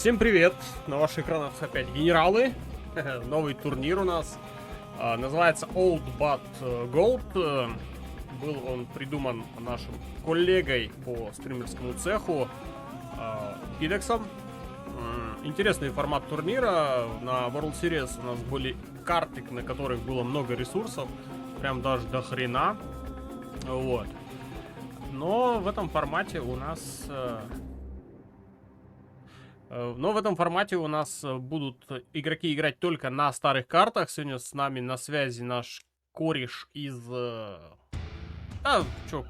Всем привет! На ваших экранах опять генералы. Новый турнир у нас. Называется Old But Gold. Был он придуман нашим коллегой по стримерскому цеху Пидексом. Интересный формат турнира. На World Series у нас были карты, на которых было много ресурсов. Прям даже до хрена. Вот. Но в этом формате у нас... будут игроки играть только на старых картах. Сегодня с нами на связи наш кореш из...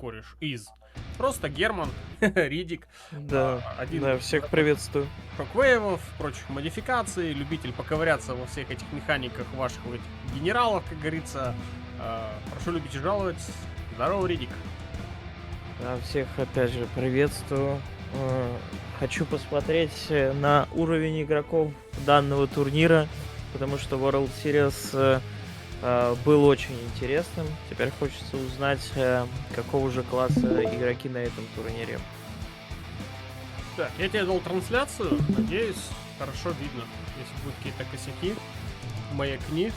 кореш? Просто Герман, Ридик. Да, один да, всех приветствую. Шоквейвов, прочих модификаций, любитель поковыряться во всех этих механиках ваших этих генералов, как говорится. Прошу любить и жаловать. Здорово, Ридик. Да, всех опять же приветствую. Хочу посмотреть на уровень игроков данного турнира, потому что World Series был очень интересным. Теперь хочется узнать, какого же класса игроки на этом турнире. Так, я тебе дал трансляцию. Надеюсь, хорошо видно. Если будут какие-то косяки, маякни.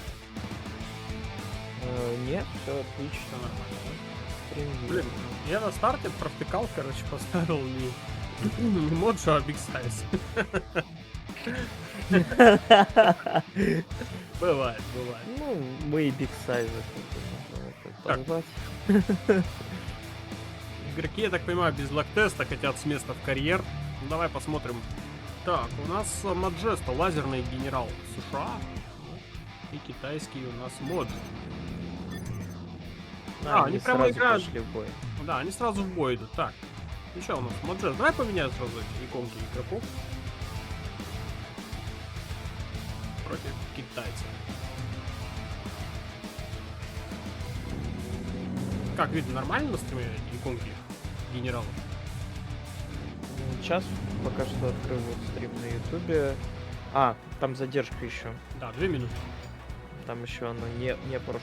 Нет, все отлично. Нормально. Блин, я на старте провтыкал, поставил не Моджо, а Big Size. Бывает. Ну, мы и Big Size позвать. Игроки, я так понимаю, без лак-теста хотят с места в карьер. Ну, давай посмотрим. Так, у нас Маджеста, лазерный генерал США. И китайский у нас Моджо. Они прямо играют. Пошли в бой. Да, они сразу в бой идут. Так, и что у нас? Маджеста. Давай поменяем сразу эти иконки игроков. Против китайцев. Как видно, нормально на стриме иконки генералов? Сейчас пока что открыл вот стрим на ютубе. Там задержка еще. Да, 2 минуты. Там еще оно не прошло.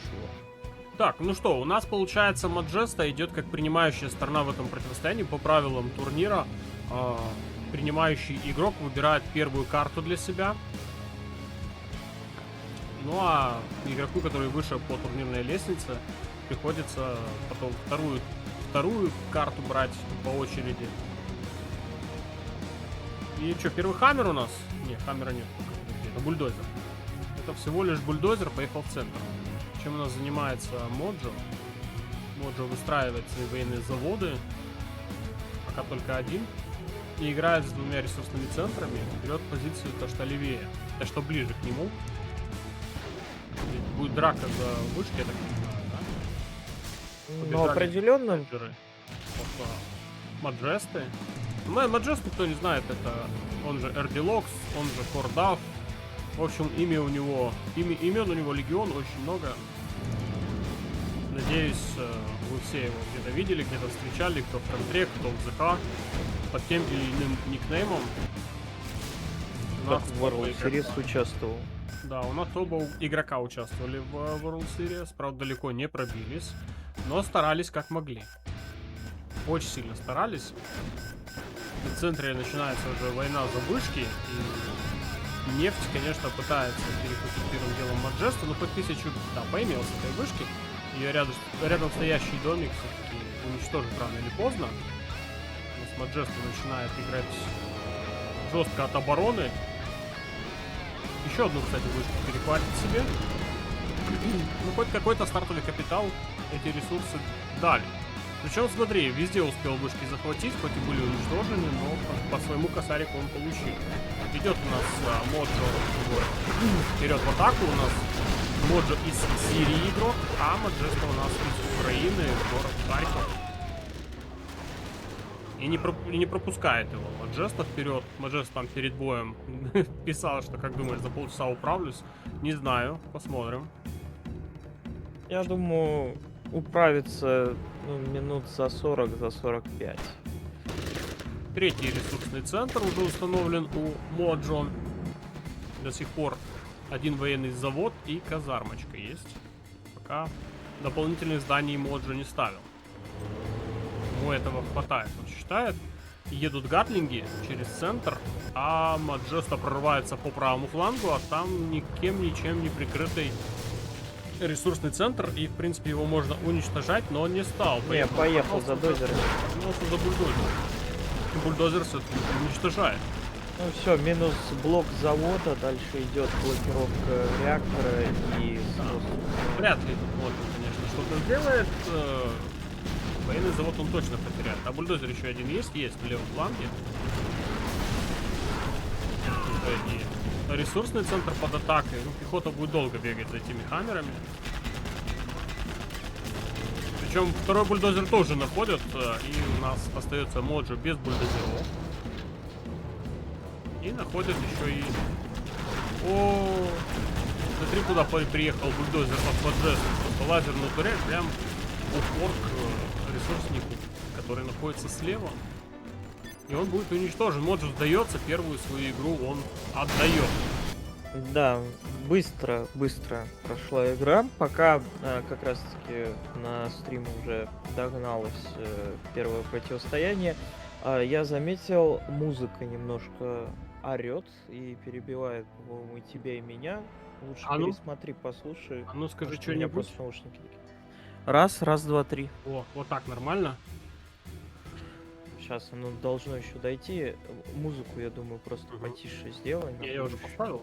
Так, ну что, у нас получается Маджеста идет как принимающая сторона в этом противостоянии. По правилам турнира принимающий игрок выбирает первую карту для себя. Ну а игроку, который выше по турнирной лестнице, приходится потом вторую карту брать по очереди. И что, первый хаммер у нас? Нет, хаммера нет. Это бульдозер. Это всего лишь бульдозер поехал в центр. Чем у нас занимается Моджо? Моджо выстраивает свои военные заводы. Пока только один. И играет с двумя ресурсными центрами. Берет позицию то, что левее. То, что ближе к нему. Будет драка за вышки, я так понимаю, да? Ну, определенно. Маджесты. Маджесту, кто не знает, это он же RD-Lox, он же Кордав. В общем, имен у него легион, очень много. Надеюсь, вы все его где-то видели, где-то встречали, кто в контре, кто в ЗХ, под тем или иным никнеймом. Как в World Series участвовал. Да, у нас оба игрока участвовали в World Series, правда, далеко не пробились, но старались как могли. Очень сильно старались. В центре начинается уже война за вышки, и нефть, конечно, пытается перехватить первым делом Маджесту, но хоть 1000 поимел с этой вышки. Ее рядом стоящий домик все-таки уничтожит рано или поздно. У нас Маджеста начинает играть жестко от обороны. Еще одну, кстати, вышку перехватит себе. Ну, хоть какой-то стартовый капитал эти ресурсы дали. Причем, смотри, везде успел вышки захватить, хоть и были уничтожены, но по своему косарику он получил. Идет у нас Моджо вперед в атаку, у нас Моджо из Сирии игрок, а Маджеста у нас из Украины, город Харьков. И не пропускает его Маджеста вперед. Маджеста там перед боем писал, что, как думаешь, за полчаса управлюсь? Не знаю, посмотрим. Я думаю, управиться минут за 40, за 45. Третий ресурсный центр уже установлен у Моджо. До сих пор один военный завод и казармочка есть. Пока дополнительных зданий Моджо не ставил. Ему этого хватает, он считает. едут гатлинги через центр, а Маджеста прорывается по правому флангу, а там никем, ничем не прикрытый ресурсный центр, и, в принципе, его можно уничтожать, но он не стал. Не, поехал за дозером. За бульдозер. Бульдозер все-таки уничтожает. Ну все, минус блок завода, дальше идет блокировка реактора и снос. Вряд ли вот, конечно, что-то сделает. Военный завод он точно потеряет. А бульдозер еще один есть в левом фланге. И ресурсный центр под атакой. Ну, пехота будет долго бегать за этими хаммерами. Причем второй бульдозер тоже находят. И у нас остается Моджо без бульдозеров. И находят еще и... О, смотри, куда приехал бульдозер от Маджеста. Просто лазерную турель прям упор к ресурснику, который находится слева. И он будет уничтожен. Моджо сдается, первую свою игру он отдает. Да, быстро прошла игра, пока как раз таки на стрим уже догналось первое противостояние. Я заметил, музыка немножко орет и перебивает, по-моему, и тебя, и меня. Лучше пересмотри, послушай. А ну скажи Может, у меня что-нибудь. просто наушники такие. Раз, два, три. О, вот так нормально. Сейчас оно должно еще дойти. Музыку, я думаю, просто потише сделаем. Я уже поставил.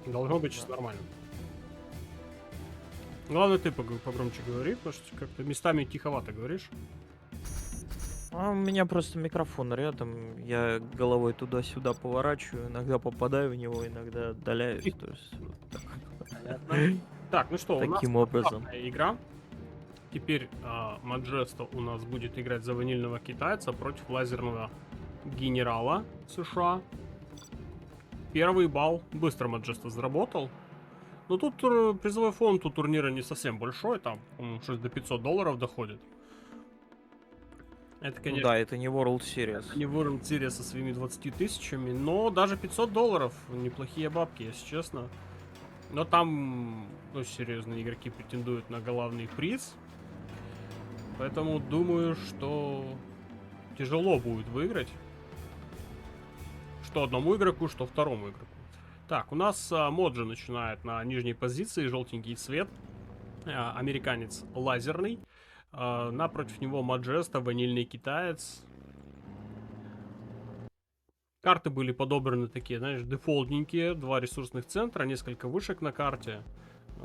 Должно быть сейчас нормально. Главное, ты погромче говори, потому что как-то местами тиховато говоришь. А у меня просто микрофон рядом, я головой туда-сюда поворачиваю, иногда попадаю в него, иногда отдаляюсь. То есть, вот так. Так, ну что, Таким у нас образом. игра. Теперь Маджеста у нас будет играть за ванильного китайца против лазерного генерала США. Первый балл быстро Маджеста заработал. Но тут призовой фонд у турнира не совсем большой, там, по-моему, что-то до $500 доходит. Это, конечно, Да, это не World Series. не World Series со своими 20 тысячами, но даже $500 неплохие бабки, если честно. Но там очень серьезные игроки претендуют на главный приз. Поэтому думаю, что тяжело будет выиграть. Что одному игроку, что второму игроку. Так, у нас Моджо начинает на нижней позиции, желтенький цвет. Американец лазерный. Напротив него Маджеста, ванильный китаец. Карты были подобраны такие, знаешь, дефолтненькие. 2 ресурсных центра, несколько вышек на карте.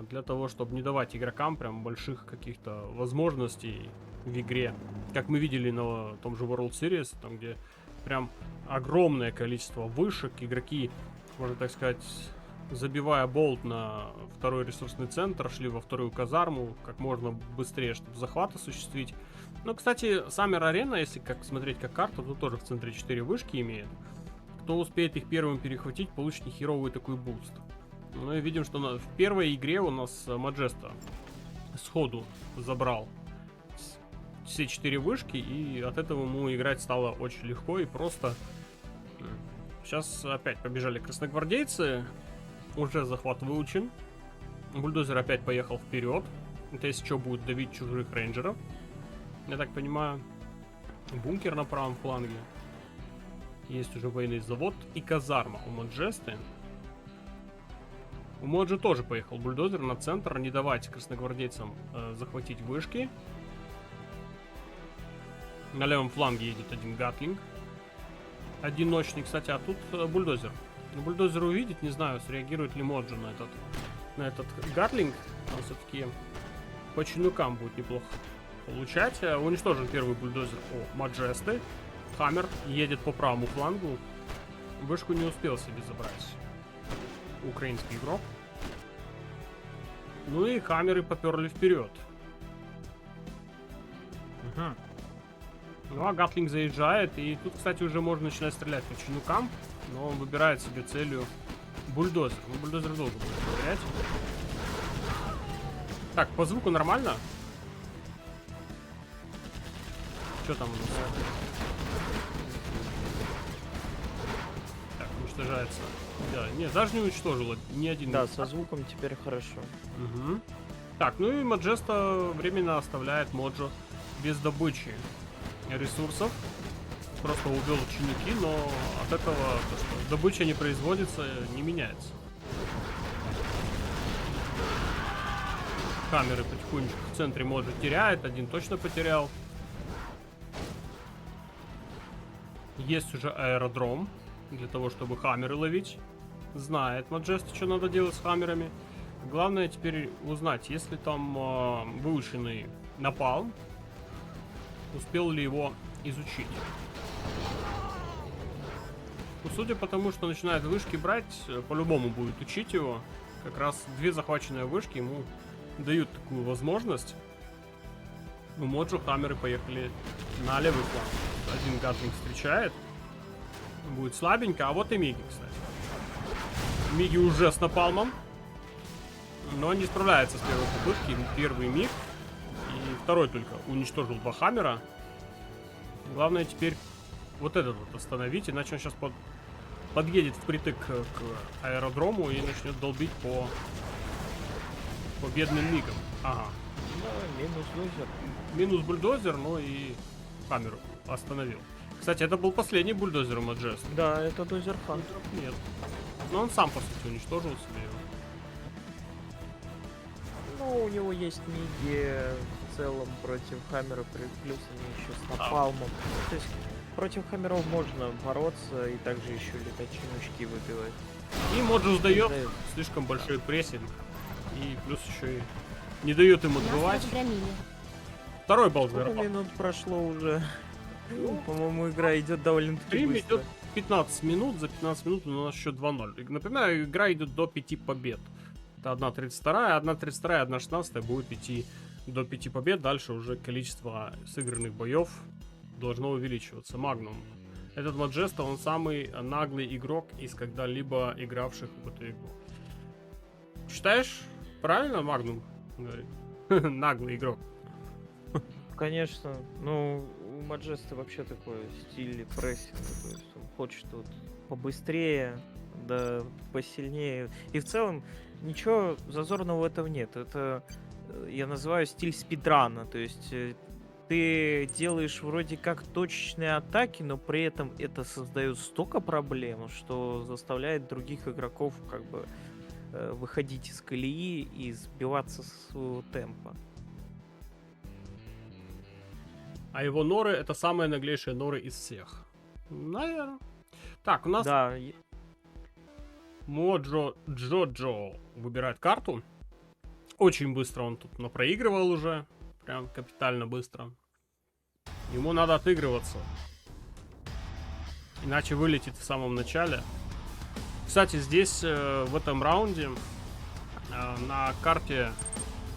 Для того, чтобы не давать игрокам прям больших каких-то возможностей в игре. Как мы видели на том же World Series, там где прям огромное количество вышек. Игроки, можно так сказать, забивая болт на второй ресурсный центр, шли во вторую казарму как можно быстрее, чтобы захват осуществить. Но, кстати, Summer Arena, если как смотреть как карту, то тоже в центре 4 вышки имеет. Кто успеет их первым перехватить, получит нехеровый такой буст. Ну и видим, что в первой игре у нас Маджеста сходу забрал все 4 вышки, и от этого ему играть стало очень легко и просто. Сейчас опять побежали красногвардейцы. Уже захват выучен. Бульдозер опять поехал вперед. Это если что, будет давить чужих рейнджеров. Я так понимаю. Бункер на правом фланге. Есть уже военный завод и казарма у Маджесты. У Моджи тоже поехал бульдозер на центр. Не давать красногвардейцам захватить вышки. На левом фланге едет один гатлинг. Одиночный, кстати, а тут бульдозер. Бульдозер увидит, не знаю, среагирует ли Моджо на этот гатлинг. Он все-таки по чинукам будет неплохо получать. Уничтожен первый бульдозер у Маджесты. Хаммер едет по правому флангу. Вышку не успел себе забрать украинский игрок. Ну и хаммеры поперли вперед. Ну а гатлинг заезжает. И тут, кстати, уже можно начинать стрелять по чинукам. Но он выбирает себе целью бульдозер. Ну, бульдозер долго будет проверять. Так, по звуку нормально? Что там у нас? Так, уничтожается. Да, нет, даже не уничтожило ни один. Да, со звуком теперь хорошо. Угу. Так, ну и Маджеста временно оставляет Моджо без добычи ресурсов. просто увел ученики, но от этого то, что добыча не производится, не меняется. Камеры потихонечку в центре Моджо теряет, один точно потерял. Есть уже аэродром для того, чтобы хаммеры ловить. Знает Маджест, что надо делать с хаммерами. Главное теперь узнать, есть ли там выученный напалм, успел ли его изучить. Ну, судя по тому, что начинает вышки брать, по-любому будет учить его. Как раз 2 захваченные вышки ему дают такую возможность. У Моджо хаммеры поехали на левый фланг. Один гатлинг встречает. Будет слабенько, а вот и Миги, кстати. Миги уже с напалмом, но не справляется с первой попытки. Первый Миг и второй только уничтожил 2 хаммера. Главное теперь вот этот вот остановить, иначе он сейчас подъедет впритык к аэродрому и начнет долбить по бедным Мигам. Ага. Да, минус лузер. Минус бульдозер, но и камеру остановил. Кстати, это был последний бульдозер у Маджеста. Да, это дозер хан. Нет. Но он сам, по сути, уничтожил себе его. Ну, у него есть миги в целом против хаммеров, плюс они еще с напалмом. То есть против хаммеров можно бороться и также еще летачиночки выбивать. И Моджо сдает слишком большой прессинг. И плюс еще и не дает им отбывать. Второй балл Сколько завершил. минут прошло уже? По-моему, игра идет довольно-таки Стрим быстро. идет 15 минут, за 15 минут у нас счет 2-0. Напоминаю, игра идет до 5 побед. Это 1.32, 1.32, 1.16 будет идти до 5 побед. Дальше уже количество сыгранных боев должно увеличиваться. Магнум. Этот Маджеста, он самый наглый игрок из когда-либо игравших в эту игру. Считаешь, правильно Магнум говорит? Наглый игрок. Конечно, ну, у Маджеста вообще такой стиль прессинга, то есть он хочет вот побыстрее, да посильнее. И в целом ничего зазорного в этом нет. Это я называю стиль спидрана, то есть ты делаешь вроде как точечные атаки, но при этом это создает столько проблем, что заставляет других игроков как бы выходить из колеи и сбиваться с своего темпа. А его норы — это самые наглейшие норы из всех. Наверное. Так, у нас Да, Моджо Джоджо выбирает карту. Очень быстро он тут напроигрывал уже. Прям капитально быстро. Ему надо отыгрываться. Иначе вылетит в самом начале. Кстати, здесь в этом раунде на карте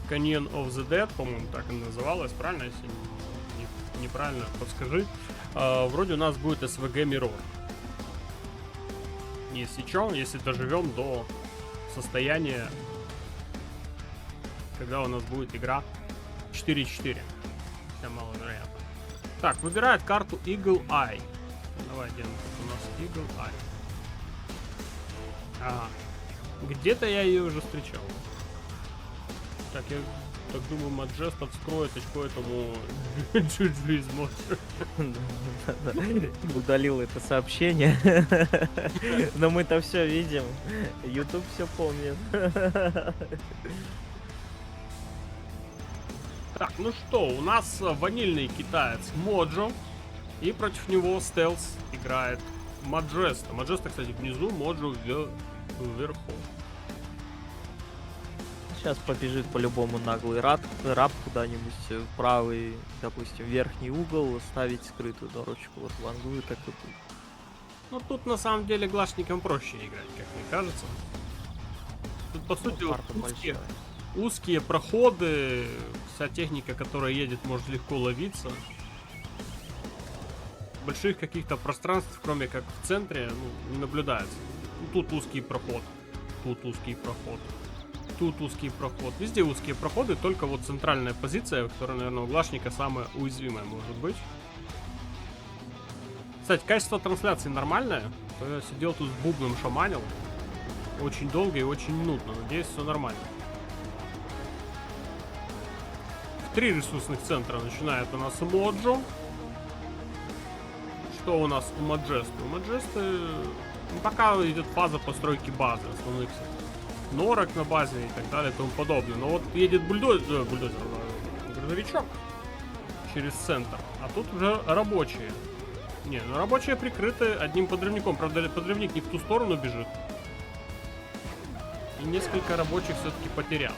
Canyon of the Dead, по-моему, так и называлась, правильно? Если неправильно, подскажи. Вроде у нас будет SVG Mirror. Если чё, если доживем до состояния, когда у нас будет игра 4-4. Это маловероятно. Так, выбирает карту Eagle Eye. Давай, где у нас Eagle Eye? Ага. Где-то я ее уже встречал. Так, я так думаю, Маджест вскроет очко этому Джуджу из Моджо. удалил это сообщение. Но мы-то все видим. YouTube все помнит. Так, ну что, у нас ванильный китаец Моджо. И против него стелс играет Маджеста. Маджеста, кстати, внизу, Моджо вверху. Сейчас побежит по-любому наглый раб куда-нибудь в правый, допустим, верхний угол, ставить скрытую дорожку. Вот вангую так и тут. Ну тут на самом деле глашникам проще играть, как мне кажется. Тут по сути вот узкие проходы, вся техника, которая едет, может легко ловиться. Больших каких-то пространств, кроме как в центре, ну, не наблюдается. Тут узкий проход, тут узкий проход. Тут узкий проход. Везде узкие проходы, только вот центральная позиция, которая, наверное, у глашника самая уязвимая может быть. Кстати, качество трансляции нормальное. Я сидел тут с бубном шаманил. Очень долго и очень нудно. Надеюсь, все нормально. В 3 ресурсных центра начинает у нас Моджо. Что у нас у Маджесты? У Маджесты пока идет фаза постройки базы, основных норок на базе и так далее и тому подобное. Но вот едет грузовичок через центр, а тут уже рабочие. Не, ну рабочие прикрыты одним подрывником. Правда, подрывник не в ту сторону бежит. И несколько рабочих все-таки потерял.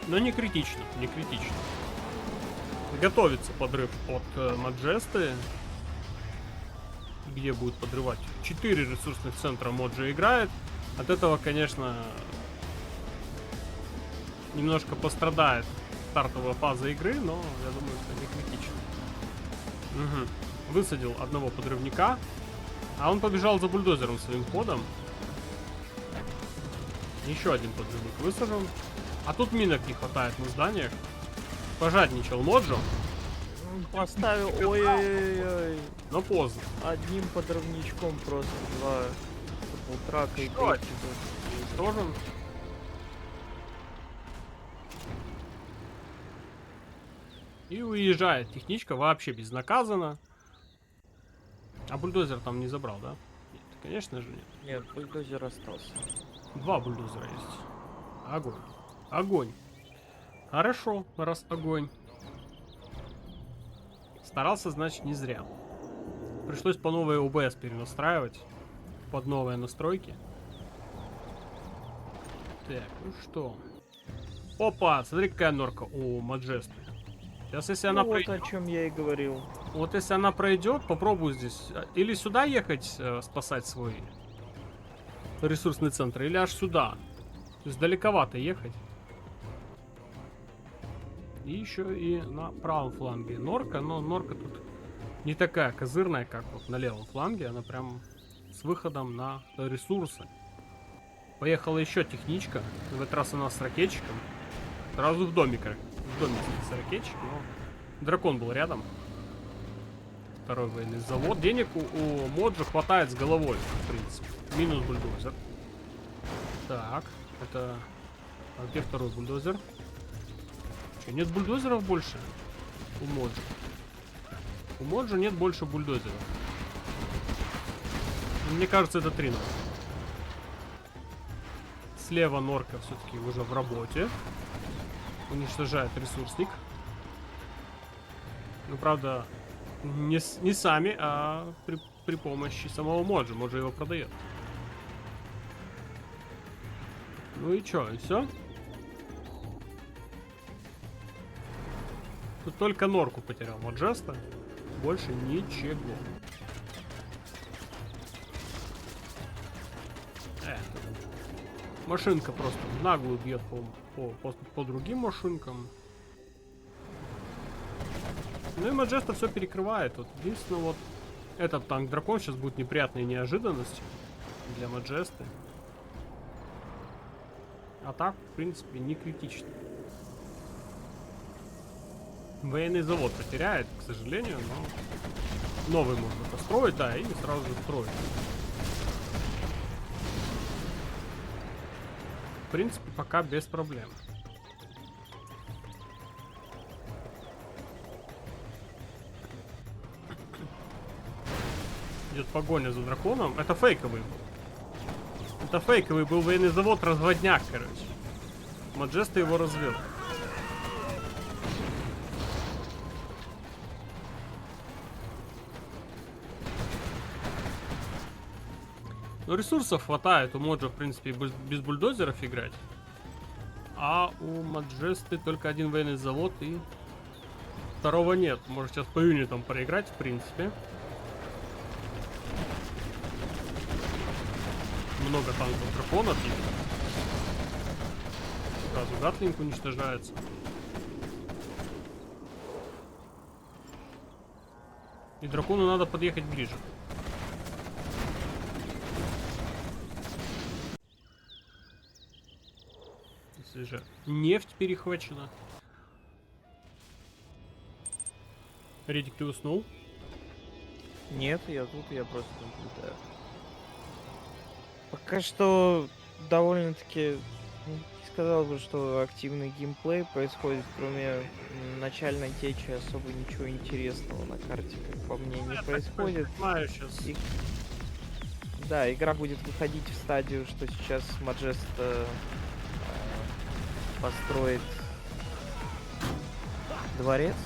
Но не критично, не критично. Готовится подрыв от Маджесты. Где будет подрывать? 4 ресурсных центра Моджи играет. От этого, конечно, немножко пострадает стартовая фаза игры, но я думаю, что не критично. Угу. Высадил одного подрывника, а он побежал за бульдозером своим ходом. Еще один подрывник высажен. А тут минок не хватает на зданиях. Пожадничал Моджо. Поставил, ой-ой-ой. Но поздно. Одним подрывничком просто два полтрака и Что? пять. Тоже. И уезжает техничка вообще безнаказанно. А бульдозер там не забрал, да? Нет, конечно же нет. Нет, бульдозер остался. 2 бульдозера есть. Огонь. Огонь. Хорошо, раз огонь. Старался, значит, не зря. Пришлось по новой ОБС перенастраивать. Под новые настройки. Так, ну что. Опа, смотри, какая норка у Маджесты. Сейчас, если она Ну, вот пройдет, о чем я и говорил. вот если она пройдет, попробую здесь. Или сюда ехать, спасать свой ресурсный центр, или аж сюда. То есть далековато ехать. И еще и на правом фланге норка, но норка тут не такая козырная, как вот на левом фланге. Она прям с выходом на ресурсы. Поехала еще техничка. В этот раз она с ракетчиком. Сразу в домик. В домик с ракетчиком, но дракон был рядом. Второй военный завод. Денег у Моджи хватает с головой, в принципе. Минус бульдозер. Так, это... А где второй бульдозер? Че, нет бульдозеров больше? У Моджи. У Моджи нет больше бульдозеров. Мне кажется, это 3-0. Слева норка все-таки уже в работе. Уничтожает ресурсник. Ну, правда, не сами, а при помощи самого Моджи. Моджи его продает. Ну и чё, и все? Тут только норку потерял Маджеста. Больше ничего. Машинка просто наглую бьет по другим машинкам. Ну и Маджеста все перекрывает. Вот единственное, вот этот танк-дракон сейчас будет неприятной неожиданностью для Маджесты. А так, в принципе, не критично. Военный завод потеряет, к сожалению, но новый можно построить, да, и сразу же строить. В принципе, пока без проблем. Идет погоня за драконом. Это фейковый был. Это фейковый был военный завод, разводняк, короче. Маджеста его развел. Но ресурсов хватает у Моджа, в принципе, без бульдозеров играть. А у Маджесты только один военный завод и второго нет. Может сейчас по юнитам проиграть, в принципе. Много танков драконов есть. Сразу гатлинг уничтожается. И дракону надо подъехать ближе. Если же нефть перехвачена. Редик, ты уснул? Нет, я тут, я просто наблюдаю. Пока что довольно-таки, не сказал бы, что активный геймплей происходит, кроме начальной течи, особо ничего интересного на карте, как по мне, не происходит. Понимаю сейчас. И- Да, игра будет выходить в стадию, что сейчас Маджеста построит дворец.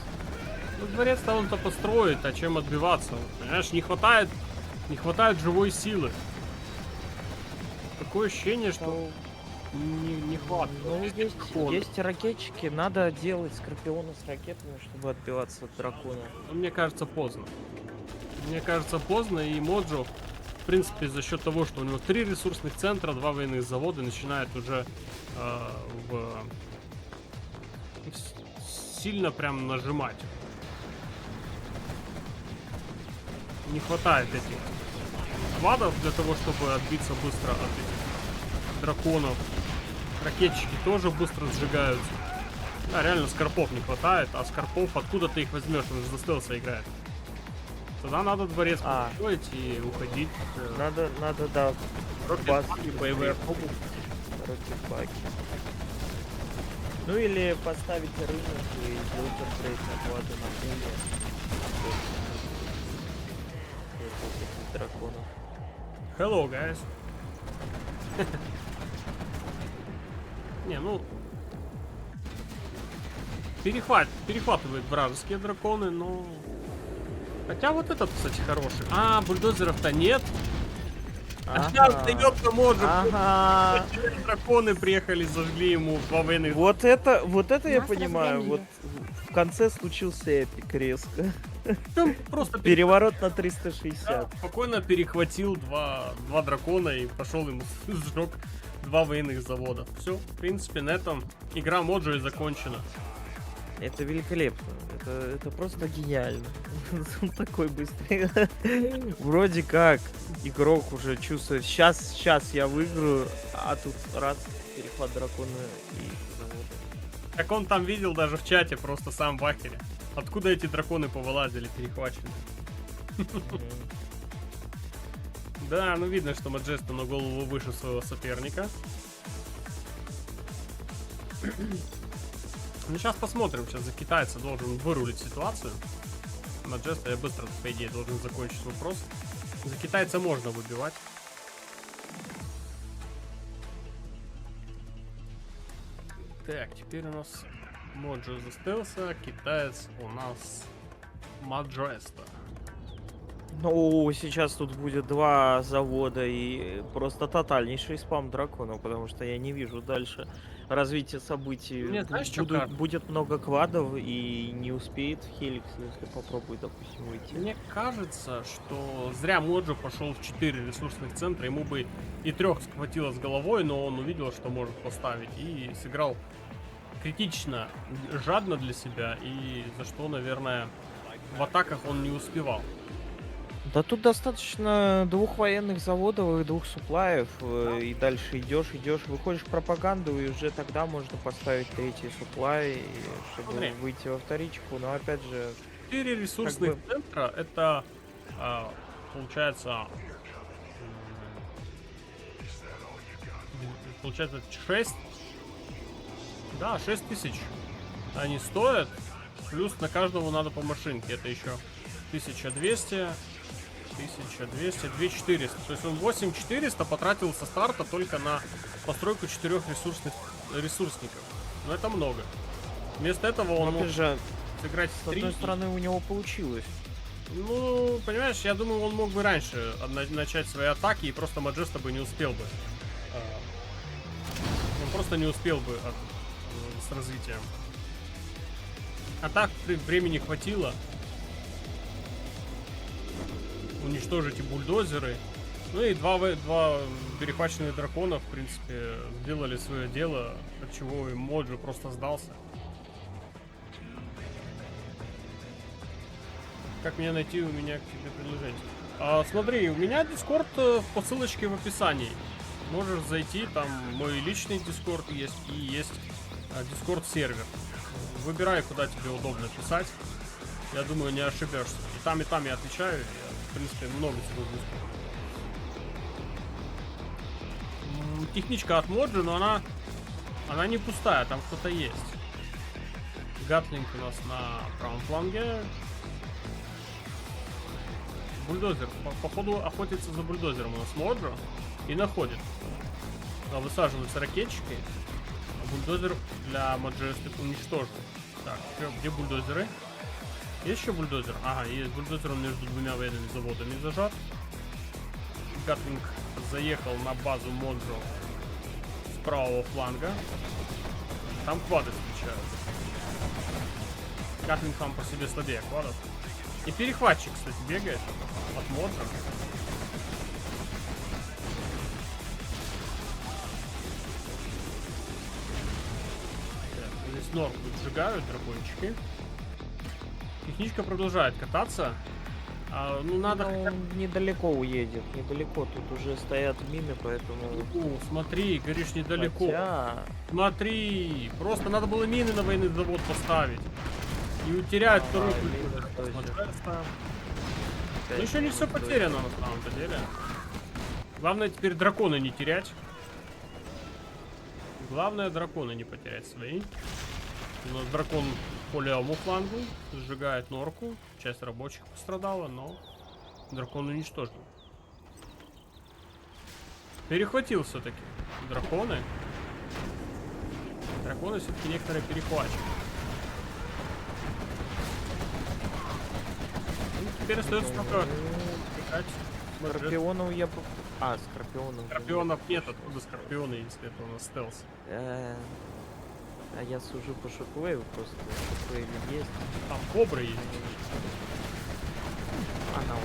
Ну, дворец-то он-то построит, а чем отбиваться? Понимаешь, не хватает живой силы. Такое ощущение, что не хватит. Ну, есть, дракона. есть ракетчики, надо делать скорпиона с ракетами, чтобы отбиваться от дракона. Но мне кажется, поздно. Мне кажется, поздно, и Моджо, в принципе, за счет того, что у него 3 ресурсных центра, 2 военных завода, начинает уже сильно прям нажимать. Не хватает этих квадов для того, чтобы отбиться быстро от этих драконов. Ракетчики тоже быстро сжигаются. Да, реально скорпов не хватает, а скорпов откуда ты их возьмешь? Он же за стелса играет. Тогда надо дворец построить и уходить. Надо, да, Рокет и боевые автобусы. рокетбаки. Ну или поставить рынок и сделать апгрейд на квады на крылья. Драконов. Hello, guys. Не, ну... Перехватывают вражеские драконы, но... Хотя вот этот, кстати, хороший. А, бульдозеров-то нет. Остается Моджо. Ага. Драконы приехали, зажгли ему 2 военных. Вот это я Нас понимаю. разгромили. Вот в конце случился эпик резко. Там просто Переворот на 360. Да, спокойно перехватил два дракона и пошел ему сжег 2 военных завода. Все, в принципе, на этом игра Моджо и закончена. Это великолепно. Это просто гениально. Он такой быстрый. Вроде как игрок уже чувствует. Сейчас я выиграю, а тут раз перехват дракона и завода. Как он там видел даже в чате, просто сам в ахере. Откуда эти драконы повылазили, перехвачены? Да, ну видно, что Маджеста на голову выше своего соперника. Ну сейчас посмотрим, сейчас за китайца должен вырулить ситуацию. Маджеста я быстро, по идее, должен закончить вопрос. За китайца можно выбивать. Так, теперь у нас Моджо застелся, китаец у нас Маджеста. Ну, сейчас тут будет 2 завода и просто тотальнейший спам дракона, потому что я не вижу дальше развития событий. Нет, знаешь, чё Будут- кажется? будет много квадов и не успеет Хеликс, если попробует, допустим, выйти. Мне кажется, что зря Моджо пошел в 4 ресурсных центра. Ему бы и 3 схватило с головой, но он увидел, что может поставить. И сыграл критично, жадно для себя. И за что, наверное, в атаках он не успевал. Да тут достаточно 2 военных заводов и 2 суплаев, и дальше идешь, выходишь в пропаганду, и уже тогда можно поставить 3-й суплай, и чтобы Смотри. выйти во вторичку, но опять же... 4 ресурсных бы- центра это получается 6. Да, 6 тысяч они стоят. Плюс на каждого надо по машинке. Это еще 1200, 1200, 2400. То есть он 8400 потратил со старта только на постройку 4 ресурсников. Но это много. Вместо этого он мог Опять же, сыграть с в 3. одной стороны у него получилось. Ну, понимаешь, я думаю, он мог бы раньше начать свои атаки, и просто Маджеста бы не успел бы. Он просто не успел бы с развитием. А так времени хватило. Уничтожить и бульдозеры. Ну и два перехваченных дракона, в принципе, сделали свое дело, от чего и Моджо просто сдался. Как меня найти, у меня к тебе предложение. Смотри, у меня Дискорд по ссылочке в описании. Можешь зайти, там мой личный Дискорд есть и есть Дискорд сервер. Выбирай, куда тебе удобно писать. Я думаю, не ошибешься. И там я отвечаю. Я, в принципе, много всего выступил. Техничка от Моджи, но она Она не пустая, там кто-то есть. Гатлинг у нас на правом фланге. Бульдозер. Походу охотится за бульдозером у нас Моджо. И находит. Высаживаются ракетчики. А бульдозер для Маджесты уничтожен. Так, где бульдозеры? Есть еще бульдозер? Ага, есть бульдозер, он между двумя военными заводами зажат. Гатлинг заехал на базу Моджо с правого фланга. Там квады встречаются. Гатлинг сам по себе слабее квадов. И перехватчик, кстати, бегает от Моджо. Здесь норку сжигают дракончики. Техничка продолжает кататься. Ну, надо... Ну, недалеко уедет, недалеко. Тут уже стоят мины, поэтому... Смотри, говоришь, недалеко. Хотя... Смотри, просто надо было мины на военный завод поставить. И утерять второй культуру. Ну, еще не все потеряно на самом-то деле. Главное теперь драконы не терять. Главное драконы не потерять свои. У нас дракон по левому флангу сжигает норку. Часть рабочих пострадала, но дракон уничтожен. Перехватил все-таки драконы. Драконы все-таки некоторые перехватчики. Ну, теперь остается только играть. Скорпионов я... Скорпионов. Скорпионов нет, откуда скорпионы, если это у нас стелс? А я сужу по шоквейву просто. Шоквейв есть. Там кобры есть. Она вот.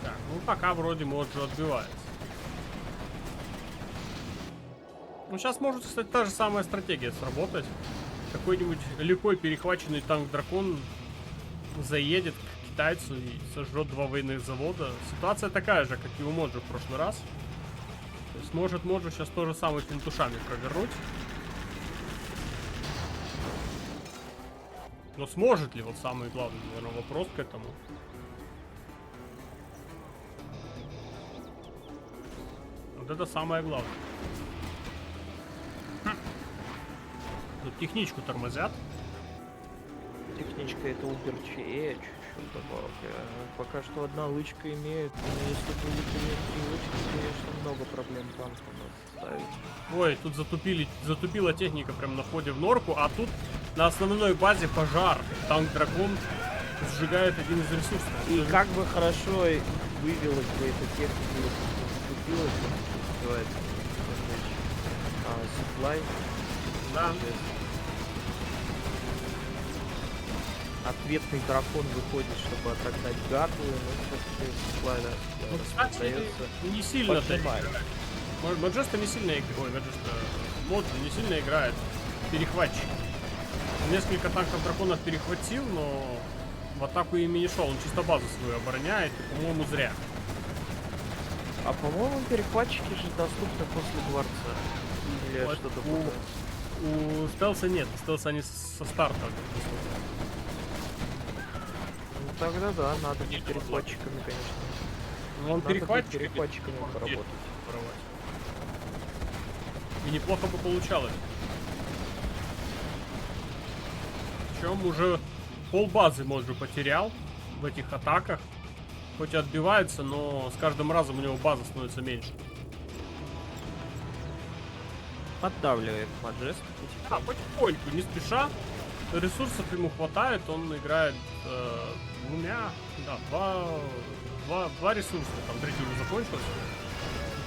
Так, ну пока вроде Моджо отбивается. Ну сейчас может, кстати, та же самая стратегия сработать. Какой-нибудь легкой перехваченный танк-дракон заедет к китайцу и сожжет два военных завода. Ситуация такая же, как и у Моджо в прошлый раз. То есть может Моджо сейчас тоже самое финтушами провернуть. Но сможет ли? Вот самый главный, наверное, вопрос к этому. Вот это самое главное. Тут техничку тормозят. Техничка это Уберче, чуть-чуть добавки. Пока что одна лычка имеет, но если будет иметь три лычки, конечно, много проблем танкам ставить. Ой, тут затупила техника прям на входе в норку, а тут на основной базе пожар. Танк-дракон сжигает один из ресурсов. И как бы хорошо вывелась бы эта техника, если бы наступилась, называется, supply. Да. Ответный дракон выходит, чтобы отогнать гатлы, но все-таки supply, да, Ну, кстати, остается. не сильно поджимает. Маджеста не сильно играет. Ой, Маджеста Моджо не сильно играет перехватчик. Несколько танков драконов перехватил, но в атаку ими не шел. Он чисто базу свою обороняет, и, по-моему, зря. А по-моему, перехватчики же доступны после дворца. Или Вот что-то у- такое. У стелса нет. Стелса они со старта. Ну тогда да, надо Не быть перехватчиками, конечно. Но он Надо быть перехватчик перехватчиками поработать. воровать. И неплохо бы получалось. Причем уже полбазы Моджо потерял в этих атаках. Хоть и отбивается, но с каждым разом у него база становится меньше. Поддавливает Маджест. А, потихоньку, не спеша. Ресурсов ему хватает, он играет два ресурса, там третий уже закончился.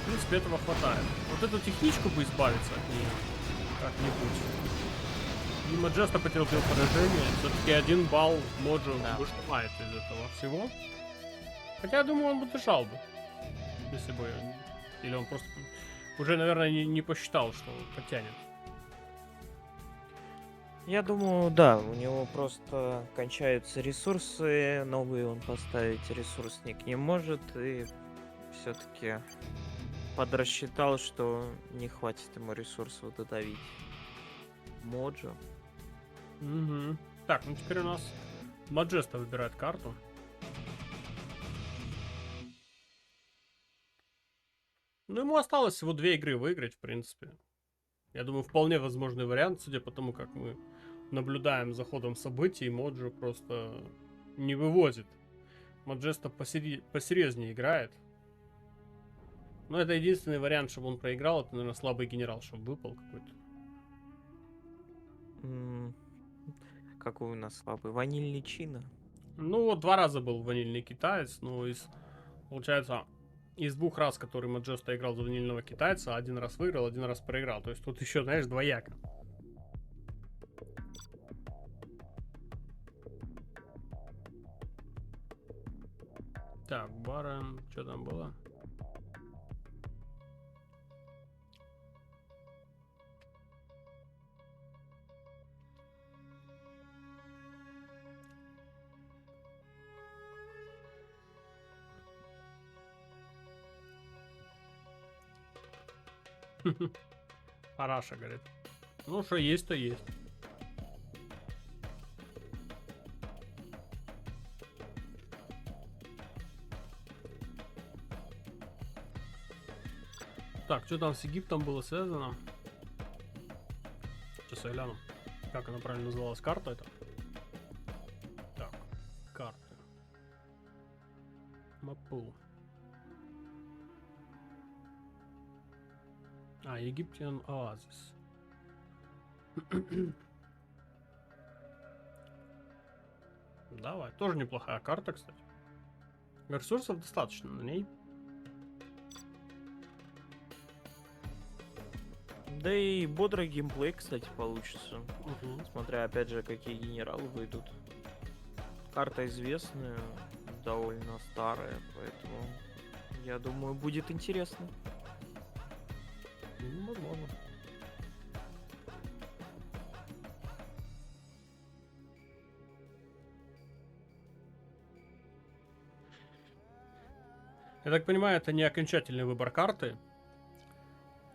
В принципе, этого хватает. Вот эту техничку бы избавиться от нее как-нибудь. И Маджеста потерпел поражение. Все-таки 1 балл Моджо выжимает из этого всего. Хотя, я думаю, он бы дышал бы. Если бы... Или он просто уже, наверное, не посчитал, что потянет. Я думаю, да, у него просто кончаются ресурсы, новые он поставить ресурсник не может, и все-таки подрасчитал, что не хватит ему ресурсов додавить Моджо. Угу. Так, ну теперь у нас Маджеста выбирает карту. Ну, ему осталось всего 2 игры выиграть, в принципе. Я думаю, вполне возможный вариант, судя по тому, как мы наблюдаем за ходом событий, Моджо просто не вывозит. Маджеста посерьезнее играет. Но это единственный вариант, чтобы он проиграл. Это, наверное, слабый генерал, чтобы выпал какой-то. Какой у нас слабый? Ванильный Чина. Ну, вот 2 раза был ванильный китаец, но получается, из 2 раз, которые Маджеста играл за ванильного китайца, 1 раз выиграл, 1 раз проиграл. То есть тут еще, знаешь, двояко. Так, Барон, что там было? Параша, говорит. Ну, что есть, то есть. Так, что там с Египтом было связано? Сейчас я гляну. Как она правильно называлась? Карта это? Так, карты. Мапу. Египтян Оазис. Давай, тоже неплохая карта, кстати. Ресурсов достаточно на ней. Да и бодрый геймплей, кстати, получится. Угу. Смотря, опять же, какие генералы выйдут. Карта известная, довольно старая, поэтому, я думаю, будет интересно. Ну, возможно. Я так понимаю, это не окончательный выбор карты.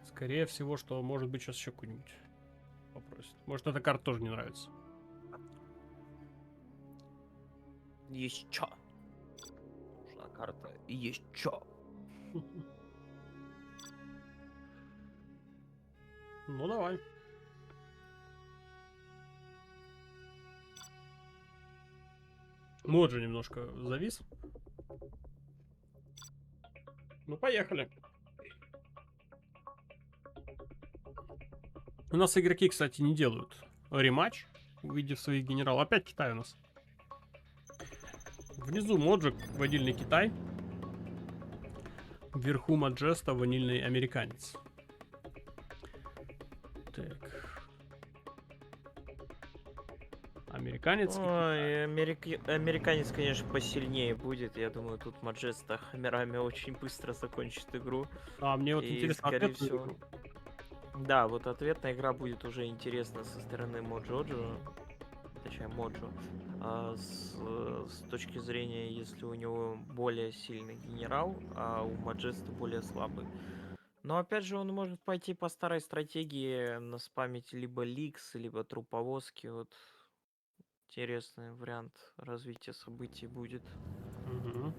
Скорее всего, что может быть сейчас еще какую-нибудь попросит. Может, эта карта тоже не нравится. Есть чё? Нужна карта. Есть чё? Ну, давай. Моджо немножко завис. Ну, поехали. У нас игроки, кстати, не делают рематч, увидев своих генералов. Опять Китай у нас. Внизу Моджо, ванильный Китай. Вверху Маджеста, ванильный американец. Так. Американец. Ой, американец, конечно, посильнее будет. Я думаю, тут Маджеста Хамерами очень быстро закончит игру. А мне вот И, интересно, скорее ответную всего, игру. да, вот ответная игра будет уже интересна со стороны Моджоджо. Точнее, Моджо. С точки зрения, если у него более сильный генерал, а у Маджеста более слабый. Но опять же, он может пойти по старой стратегии, наспамить либо ликс, либо труповозки. Вот интересный вариант развития событий будет. Угу.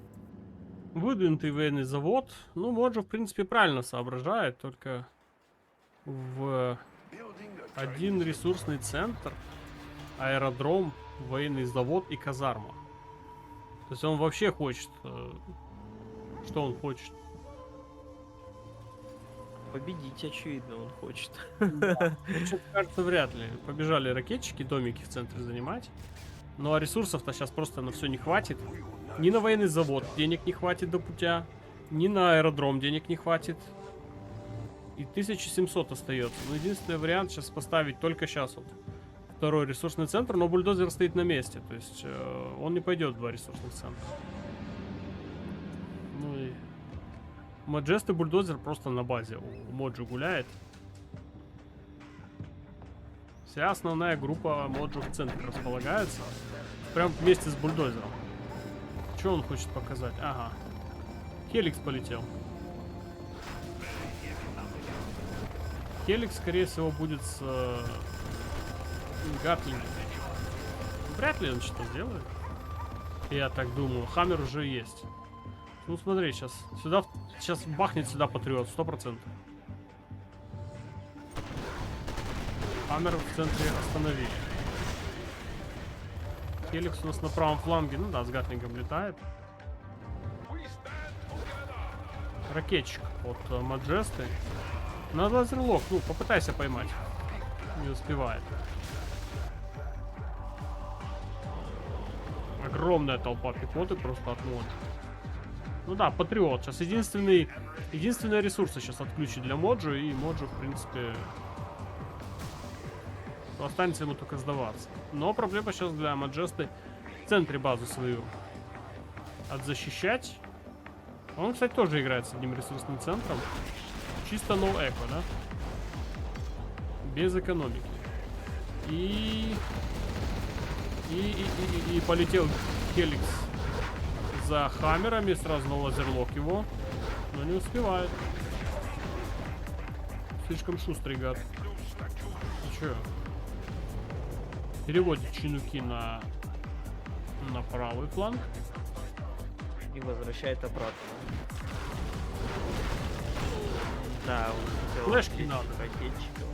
Выдвинутый военный завод. Ну, Моджо, в принципе, правильно соображает, только в один ресурсный центр, аэродром, военный завод и казарма. То есть он вообще хочет... Что он хочет? Победить, очевидно, он хочет. Да. Кажется, вряд ли. Побежали ракетчики, домики в центре занимать. Ну а ресурсов-то сейчас просто на все не хватит. Ни на военный завод денег не хватит до путя, ни на аэродром денег не хватит. И 1700 остается. Ну, единственный вариант сейчас поставить только сейчас вот второй ресурсный центр, но бульдозер стоит на месте. То есть он не пойдет в 2 ресурсных центра. Ну и Маджест и бульдозер просто на базе у Моджо гуляет. Вся основная группа Моджо в центре располагается. Прям вместе с бульдозером. Что он хочет показать? Ага. Хеликс полетел. Хеликс, скорее всего, будет с Гатлингом. Вряд ли он что-то сделает. Я так думаю. Хаммер уже есть. Ну смотри, сейчас бахнет сюда Патриот, 100%. Хаммер в центре остановили. Хеликс у нас на правом фланге, ну да, с гатлингом летает. Ракетчик от Маджесты. Надо лазерлок, ну попытайся поймать. Не успевает. Огромная толпа пехоты просто от мода. Ну да, Патриот. Сейчас единственные ресурсы сейчас отключит для Моджо, и Моджо, в принципе, останется ему только сдаваться. Но проблема сейчас для Маджесты в центре базу свою отзащищать. Он, кстати, тоже играет с одним ресурсным центром. Чисто no эко, да? Без экономики. И полетел Хеликс за хаммерами, сразу на лазерлок его. Но не успевает. Слишком шустрый гад. И чё? Переводит чинуки на правый фланг. И возвращает обратно. Да, он Флешки надо. ракетчиков.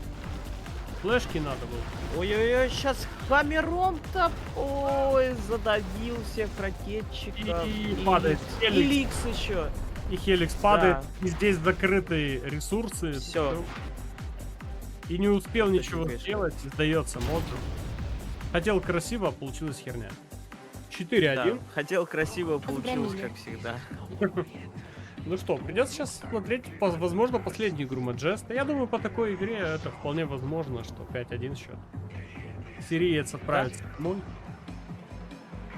Флешки надо было. Ой-ой-ой, сейчас хаммером-то, ой, задавил всех ракетчиков. И падает И Хеликс. Ликс еще. И Хеликс падает. И здесь закрытые ресурсы. Все. И не успел ничего конечно. сделать. Сдается Моджо. Хотел красиво, а получилась херня. 4-1. Да, хотел красиво, получилось, Отгромили. как всегда. Ну что, придется сейчас смотреть, возможно, последнюю игру Маджеста. Я думаю, по такой игре это вполне возможно, что 5-1 счет. Сириец отправится домой.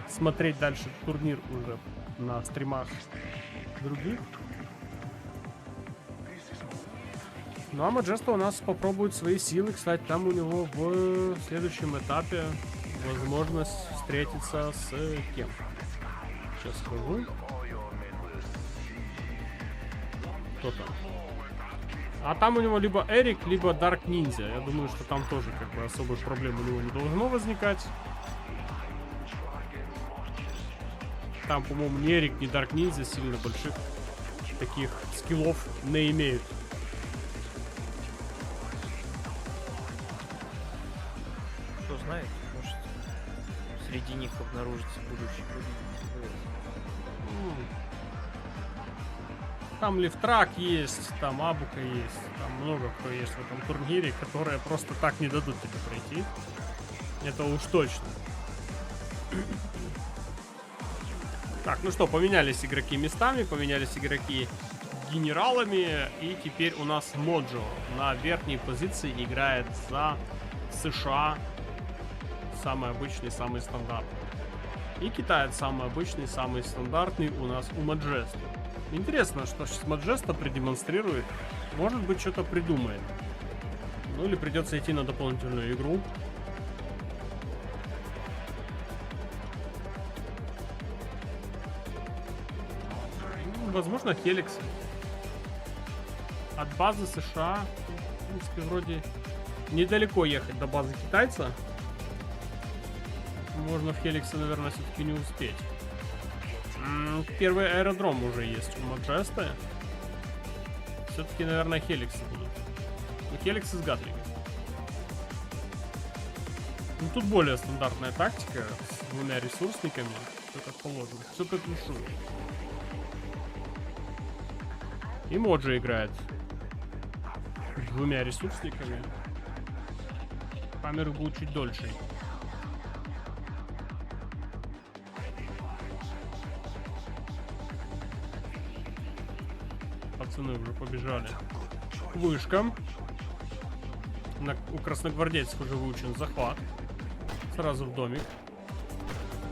Смотреть дальше турнир уже на стримах других. Ну а Маджеста у нас попробует свои силы. Кстати, там у него в следующем этапе возможность встретиться с кем? Сейчас скажу. Кто там? А там у него либо Эрик, либо Дарк Ниндзя. Я думаю, что там тоже как бы особых проблем у него не должно возникать. Там, по-моему, ни Эрик, ни Дарк Ниндзя сильно больших таких скиллов не имеют. Кто знает, может, среди них обнаружится будущий победитель. Там Лифтрак есть, там Абука есть, там много кто есть в этом турнире, которые просто так не дадут тебе пройти. Это уж точно. Так, ну что, поменялись игроки местами, поменялись игроки генералами, и теперь у нас Моджо на верхней позиции играет за США. Самый обычный, самый стандартный. И китаец самый обычный, самый стандартный у нас у Маджеста. Интересно, что сейчас Маджеста продемонстрирует. Может быть, что-то придумает. Ну или придется идти на дополнительную игру. Возможно, Хеликс. От базы США, в принципе, вроде недалеко ехать до базы китайца. Можно в Хеликсе, наверное, все-таки не успеть. Первый аэродром уже есть у Маджесты. Все-таки, наверное, Хеликсы будут. Ну, Хеликсы с Гатлингом. Ну, тут более стандартная тактика с двумя ресурсниками. Все как положено. Все как лишу. И Моджо играет с двумя ресурсниками. Камеры будут чуть дольше. Пацаны уже побежали к вышкам. У красногвардейцев уже выучен захват. Сразу в домик.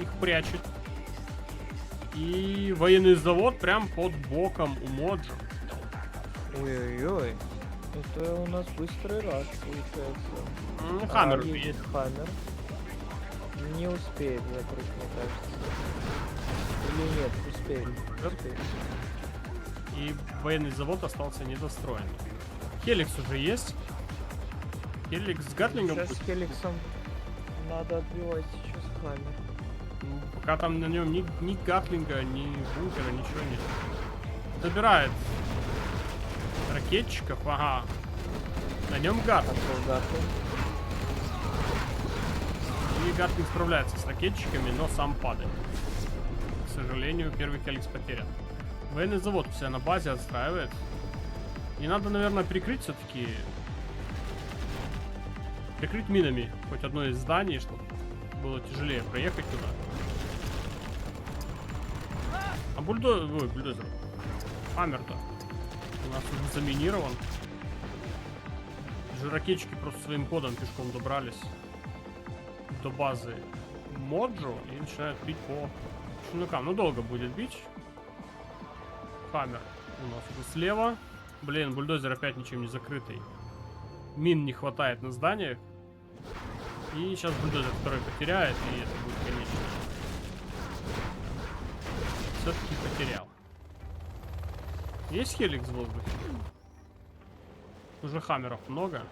Их прячет. И военный завод прям под боком у Моджо. Ой-ой-ой. Это у нас быстрый раз получается. Хаммер едет Хаммер. Не успеет закрыть, мне кажется. Или нет, успеет. И военный завод остался недостроен. Хеликс уже есть. Хеликс с Гатлингом. Сейчас с Хеликсом надо отбивать сейчас Хаммер. Пока там на нем ни Гатлинга, ни бункера, ничего нет. Добирает ракетчиков, ага. На нем Гатлинг. Гатлинг. И Гатлинг справляется с ракетчиками, но сам падает. К сожалению, первый Хеликс потерян. Военный завод у себя на базе отстраивает. И надо, наверное, прикрыть все-таки. Прикрыть минами хоть одно из зданий, чтобы было тяжелее проехать туда. А бульдозер. Хаммер-то у нас уже заминирован. Же ракетчики просто своим ходом пешком добрались до базы Моджо и начинают бить по щенкам. Ну, долго будет бить. Хаммер у нас уже слева. Блин, бульдозер опять ничем не закрытый. Мин не хватает на зданиях. И сейчас бульдозер второй потеряет, и это будет конечно. Все-таки потерял. Есть Хеликс в воздухе? Уже хаммеров много.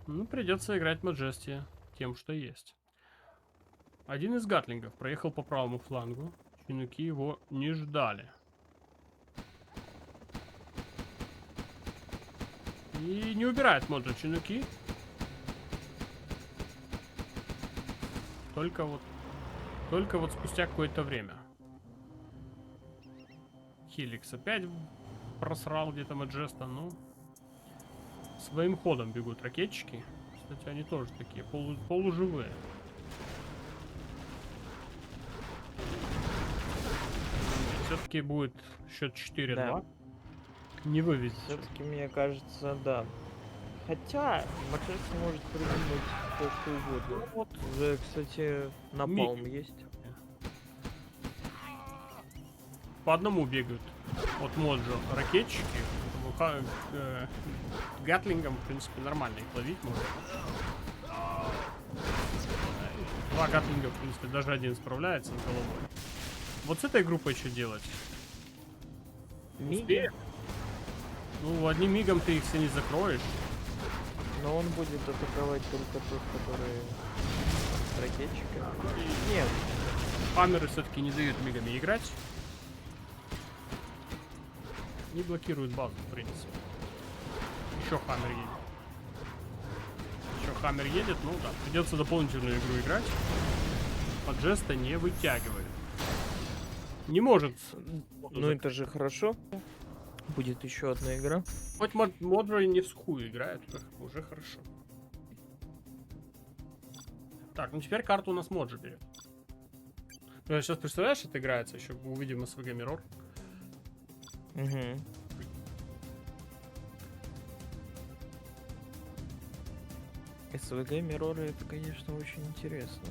Ну, придется играть Маджестия тем, что есть. Один из гатлингов проехал по правому флангу. Чинуки его не ждали. И не убирает Моджо чинуки. Только вот спустя какое-то время. Хеликс опять просрал где-то Маджеста, ну. Своим ходом бегут ракетчики. Кстати, они тоже такие полуживые. Все-таки будет счет 4-2. Да. Не вывезет. Все-таки, мне кажется, да. Хотя, Маджест может придумать то, что угодно. Вот. Уже, кстати, напалм есть. По одному бегают от Моджо ракетчики. Гатлингом, в принципе, нормально их ловить можно. Два гатлинга, в принципе, даже один справляется с головой. Вот с этой группой что делать? Миги? Ну, одним мигом ты их все не закроешь. Но он будет атаковать только тот, который с ракетчиками. Нет. Хаммеры все-таки не дают мигами играть. Не блокируют базу, в принципе. Еще хаммер едет. Еще хаммер едет, ну да. Придется дополнительную игру играть. Маджеста не вытягивает. Не может. Ну это же хорошо. Будет еще одна игра. Хоть Моджо не в сухую играет, уже хорошо. Так, ну теперь карту у нас Моджо берет. Ну, сейчас представляешь, это играется, еще увидим СВГ Миррор. Угу. СВГ Мирроры это, конечно, очень интересно.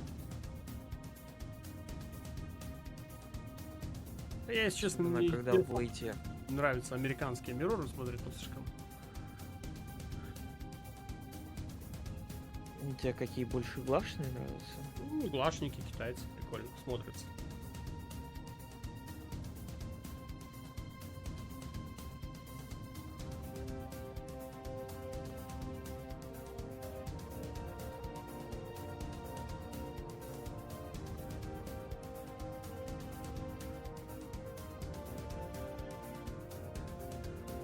Я, если честно, Особенно, не когда в лейте. нравятся американские Мирроры смотреть, но слишком. Тебе какие больше глашные нравятся? Ну, глашники, китайцы, прикольно смотрятся.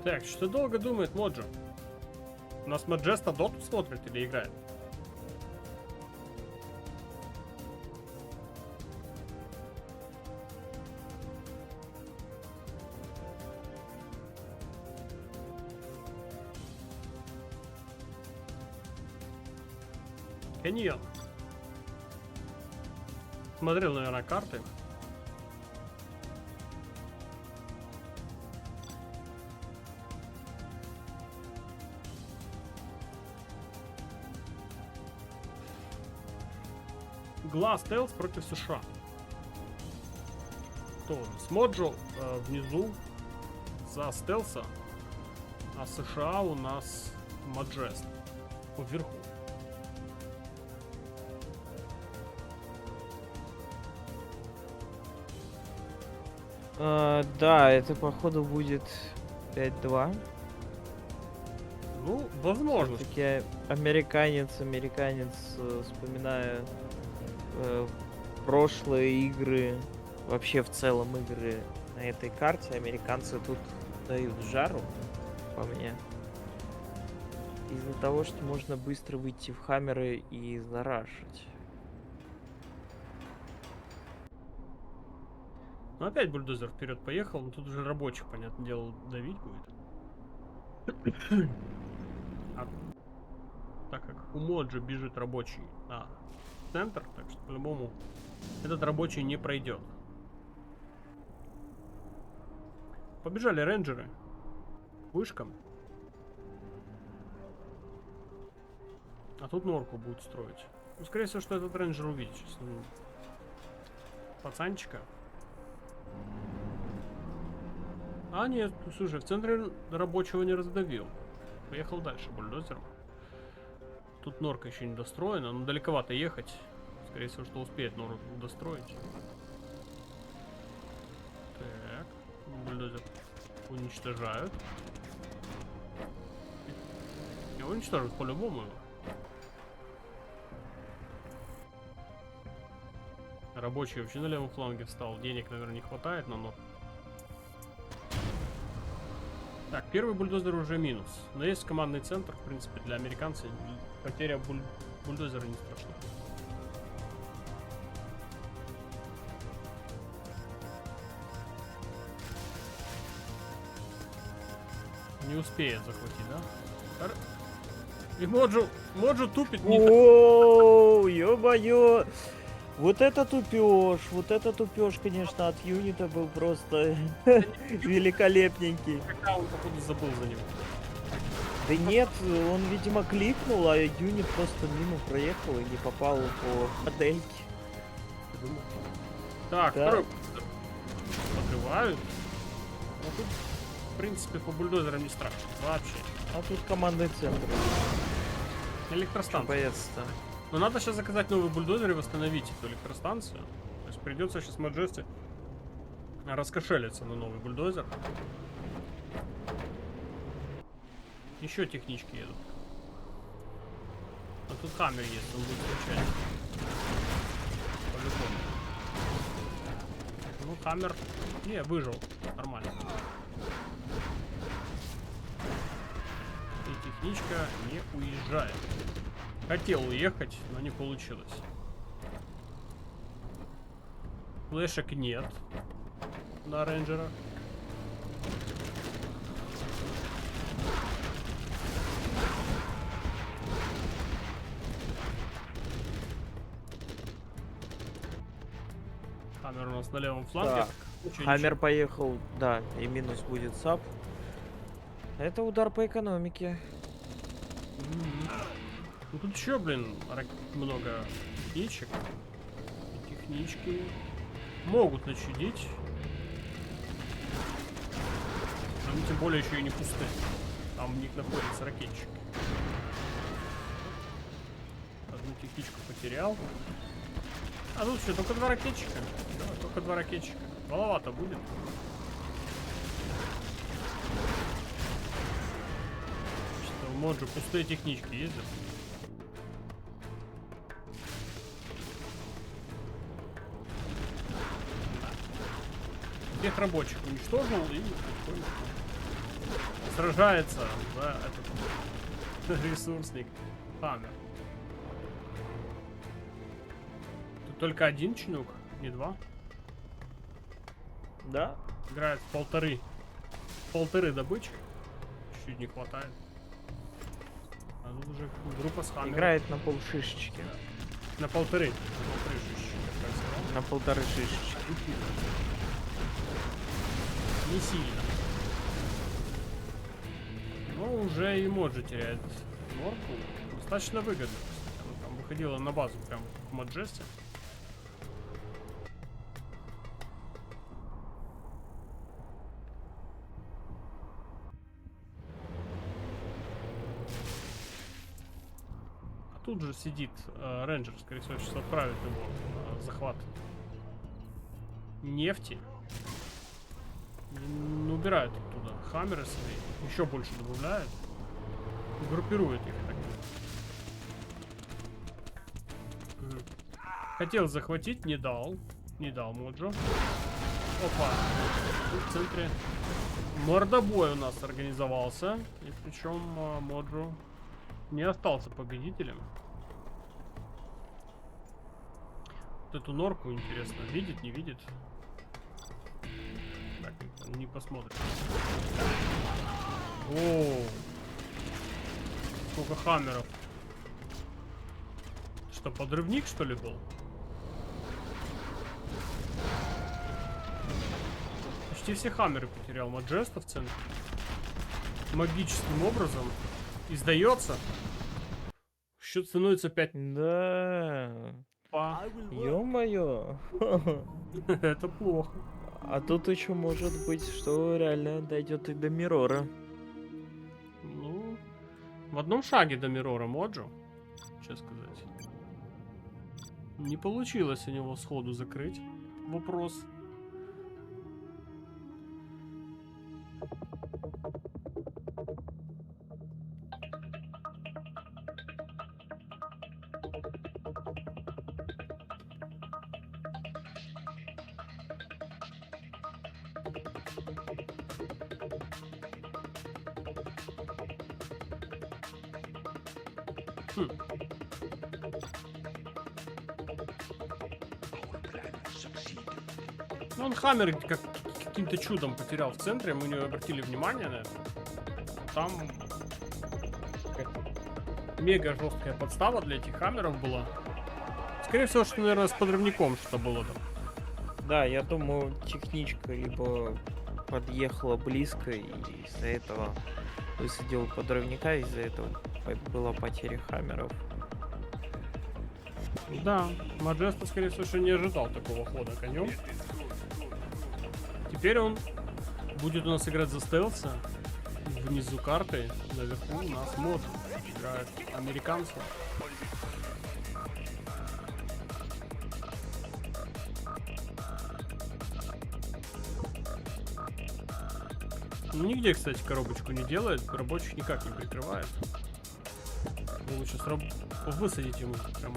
Так, что долго думает Моджо? У нас Маджеста доту смотрит или играет? Каньон. Смотрел, наверное, карты. Глаз Тейлс против США. Кто у нас? Моджо внизу за Стелса, а США у нас Маджест вверху. Да, это походу будет 5-2. Ну, возможно. Все-таки американец, вспоминая прошлые игры, вообще в целом игры на этой карте. Американцы тут дают жару, по мне. Из-за того, что можно быстро выйти в хаммеры и зарашить. Ну опять бульдозер вперед поехал, но тут уже рабочих, понятное дело, давить будет. А так как у Моджи бежит рабочий на центр, так что по-любому этот рабочий не пройдет. Побежали рейнджеры к вышкам. А тут норку будет строить. Ну, скорее всего, что этот рейнджер увидит сейчас. Ну, пацанчика. А, нет, слушай, в центре рабочего не раздавил. Поехал дальше бульдозером. Тут норка еще не достроена, но далековато ехать. Скорее всего, что успеет норку достроить. Так, бульдозер уничтожают. И уничтожат по-любому его. Рабочий вообще на левом фланге встал. Денег, наверное, не хватает на норку. Так, первый бульдозер уже минус. Но есть командный центр, в принципе, для американцев. Потеря бульдозера не страшна. Не успеет захватить, да? И Моджу тупит не так. Оу, ё-моё! Вот это тупёж, конечно, от юнита был просто великолепненький. Пока он, походу, забыл за него. Да нет, он, видимо, кликнул, а юнит просто мимо проехал и не попал по модельке. Так, Да. второй подрывают. Ну, тут, в принципе, по бульдозерам не страшно. Вообще. А тут командный центр. Что Электростанция. боец-то? Но надо сейчас заказать новый бульдозер и восстановить эту электростанцию. То есть придется сейчас Маджести раскошелиться на новый бульдозер. Еще технички едут. А тут хаммер есть, он будет включать. По-любому. Ну, хаммер... Не, выжил. Нормально. И техничка не уезжает. Хотел уехать, но не получилось. Флешек нет на рейнджера. Хаммер у нас на левом фланге. Так, Ничего, Хаммер поехал, да, и минус будет сап. Это удар по экономике. Мгм. Ну тут еще, блин, много техничек. И технички могут начудить. Они тем более еще и не пустые. Там в них находится ракетчик. Одну техничку потерял. А тут что, только два ракетчика? Да, только два ракетчика. Маловато будет. Что в Моджи пустые технички ездят. Всех рабочих уничтожил и потихонечку сражается за этот ресурсник Хаммер. Тут только один чинук, не два. Да? Играет в полторы добычи. Чуть не хватает. А тут уже группа с Хаммером. Играет на полшишечки. На полторы шишечки, как сказал. На полторы шишечки. Не сильно. Но уже и Моджи теряет норку. Достаточно выгодно. Она там выходила на базу прям в Маджесте. А тут же сидит рейнджер, скорее всего, сейчас отправит его на захват нефти. Убирают оттуда хаммеры свои, еще больше добавляют, группирует их так. Хотел захватить, не дал Моджо. Опа. Тут в центре мордобой у нас организовался. И причем Моджо не остался победителем. Вот эту норку интересно, видит, не видит? Так, не посмотрим. О, сколько хаммеров. Что, подрывник, что ли, был? Почти все хаммеры потерял Маджеста в центре. Магическим образом. И сдается. Счет становится 5 Да. по. Ё-моё. Это плохо. А тут еще может быть, что реально дойдет и до Мирора. Ну, в одном шаге до Мирора Моджо, честно сказать. Не получилось у него сходу закрыть вопрос. Хм. Ну, он хаммер как каким-то чудом потерял в центре, мы не обратили внимания на это. Там мега жесткая подстава для этих хаммеров была. Скорее всего, что, наверное, с подрывником что-то было там. Да, я думаю, техничка либо подъехала близко и из-за этого высадил подрывника, из-за этого была потеря хаммеров. Да, Маджеста, скорее всего, что не ожидал такого хода конем. Теперь он будет у нас играть за стелса. Внизу карты, наверху у нас мод играет американцы. Ну, нигде, кстати, коробочку не делает, рабочих никак не прикрывает. Надо сейчас высадить ему прям